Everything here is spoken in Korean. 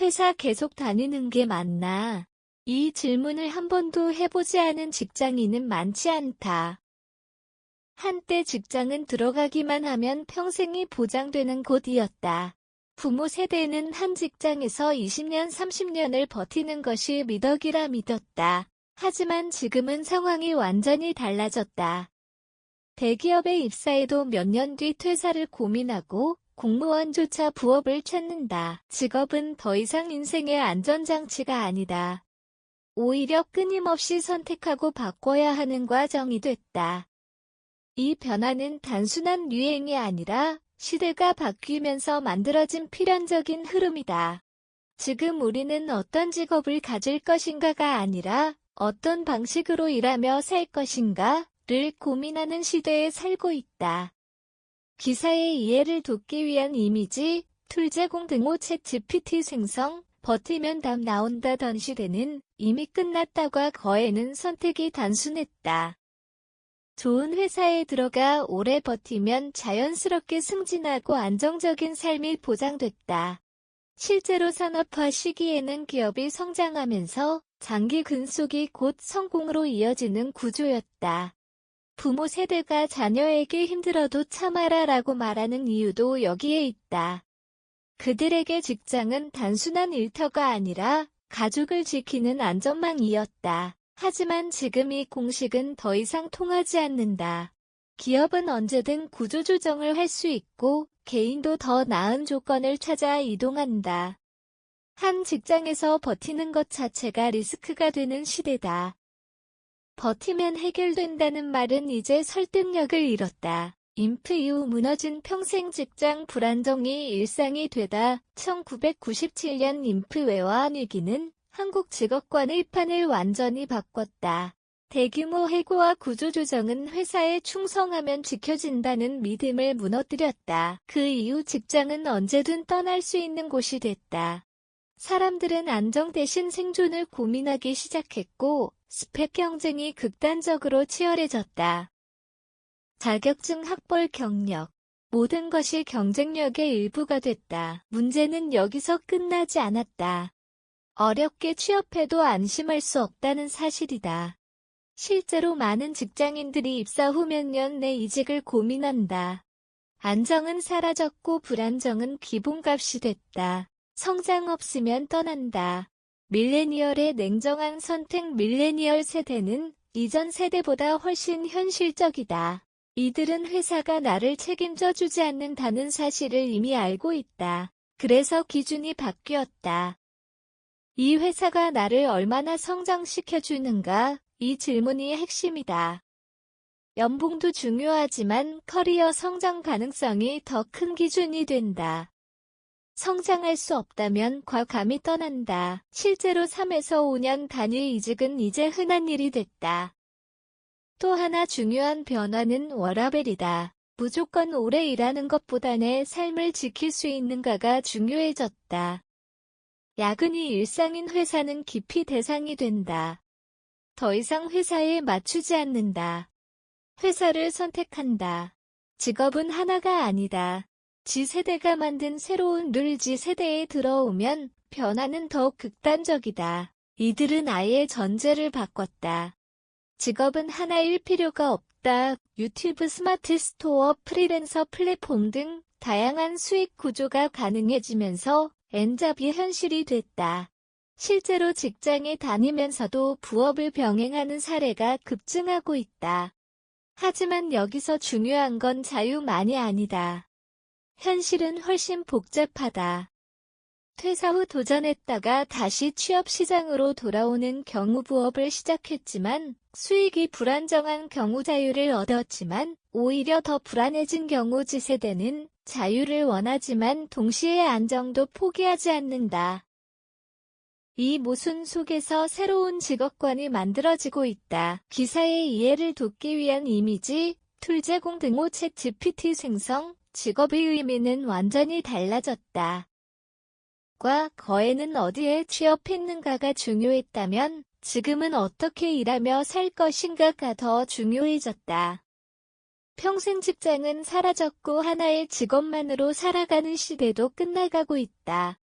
회사 계속 다니는 게 맞나? 이 질문을 한 번도 해보지 않은 직장인은 많지 않다. 한때 직장은 들어가기만 하면 평생이 보장되는 곳이었다. 부모 세대는 한 직장에서 20년, 30년을 버티는 것이 미덕이라 믿었다. 하지만 지금은 상황이 완전히 달라졌다. 대기업에 입사해도 몇 년 뒤 퇴사를 고민하고 공무원조차 부업을 찾는다. 직업은 더 이상 인생의 안전장치가 아니다. 오히려 끊임없이 선택하고 바꿔야 하는 과정이 됐다. 이 변화는 단순한 유행이 아니라 시대가 바뀌면서 만들어진 필연적인 흐름이다. 지금 우리는 어떤 직업을 가질 것인가가 아니라 어떤 방식으로 일하며 살 것인가를 고민하는 시대에 살고 있다. 기사의 이해를 돕기 위한 이미지, 툴 제공 등호 챗 GPT 생성, 버티면 답 나온다던 시대는 이미 끝났다과 거에는 선택이 단순했다. 좋은 회사에 들어가 오래 버티면 자연스럽게 승진하고 안정적인 삶이 보장됐다. 실제로 산업화 시기에는 기업이 성장하면서 장기 근속이 곧 성공으로 이어지는 구조였다. 부모 세대가 자녀에게 힘들어도 참아라라고 말하는 이유도 여기에 있다. 그들에게 직장은 단순한 일터가 아니라 가족을 지키는 안전망이었다. 하지만 지금 이 공식은 더 이상 통하지 않는다. 기업은 언제든 구조조정을 할 수 있고 개인도 더 나은 조건을 찾아 이동한다. 한 직장에서 버티는 것 자체가 리스크가 되는 시대다. 버티면 해결된다는 말은 이제 설득력을 잃었다. 인프 이후 무너진 평생 직장 불안정이 일상이 되다 1997년 인프 외환 위기는 한국 직업관의 판을 완전히 바꿨다. 대규모 해고와 구조조정은 회사에 충성하면 지켜진다는 믿음을 무너뜨렸다. 그 이후 직장은 언제든 떠날 수 있는 곳이 됐다. 사람들은 안정 대신 생존을 고민하기 시작했고 스펙 경쟁이 극단적으로 치열해졌다. 자격증 학벌 경력. 모든 것이 경쟁력의 일부가 됐다. 문제는 여기서 끝나지 않았다. 어렵게 취업해도 안심할 수 없다는 사실이다. 실제로 많은 직장인들이 입사 후 몇 년 내 이직을 고민한다. 안정은 사라졌고 불안정은 기본값이 됐다. 성장 없으면 떠난다. 밀레니얼의 냉정한 선택. 밀레니얼 세대는 이전 세대보다 훨씬 현실적이다. 이들은 회사가 나를 책임져 주지 않는다는 사실을 이미 알고 있다. 그래서 기준이 바뀌었다. 이 회사가 나를 얼마나 성장시켜 주는가? 이 질문이 핵심이다. 연봉도 중요하지만 커리어 성장 가능성이 더 큰 기준이 된다. 성장할 수 없다면 과감히 떠난다. 실제로 3에서 5년 단위 이직은 이제 흔한 일이 됐다. 또 하나 중요한 변화는 워라밸이다. 무조건 오래 일하는 것보다 내 삶을 지킬 수 있는가가 중요해졌다. 야근이 일상인 회사는 기피 대상이 된다. 더 이상 회사에 맞추지 않는다. 회사를 선택한다. 직업은 하나가 아니다. G세대가 만든 새로운 룰 G세대에 들어오면 변화는 더욱 극단적이다. 이들은 아예 전제를 바꿨다. 직업은 하나일 필요가 없다. 유튜브, 스마트 스토어, 프리랜서 플랫폼 등 다양한 수익 구조가 가능해지면서 엔잡이 현실이 됐다. 실제로 직장에 다니면서도 부업을 병행하는 사례가 급증하고 있다. 하지만 여기서 중요한 건 자유만이 아니다. 현실은 훨씬 복잡하다. 퇴사 후 도전했다가 다시 취업 시장으로 돌아오는 경우 부업을 시작했지만 수익이 불안정한 경우 자유를 얻었지만 오히려 더 불안해진 경우 G세대는 자유를 원하지만 동시에 안정도 포기하지 않는다. 이 모순 속에서 새로운 직업관이 만들어지고 있다. 기사의 이해를 돕기 위한 이미지, 툴 제공 등호 챗 GPT 생성, 직업의 의미는 완전히 달라졌다. 과거에는 어디에 취업했는가가 중요했다면 지금은 어떻게 일하며 살 것인가가 더 중요해졌다. 평생 직장은 사라졌고 하나의 직업만으로 살아가는 시대도 끝나가고 있다.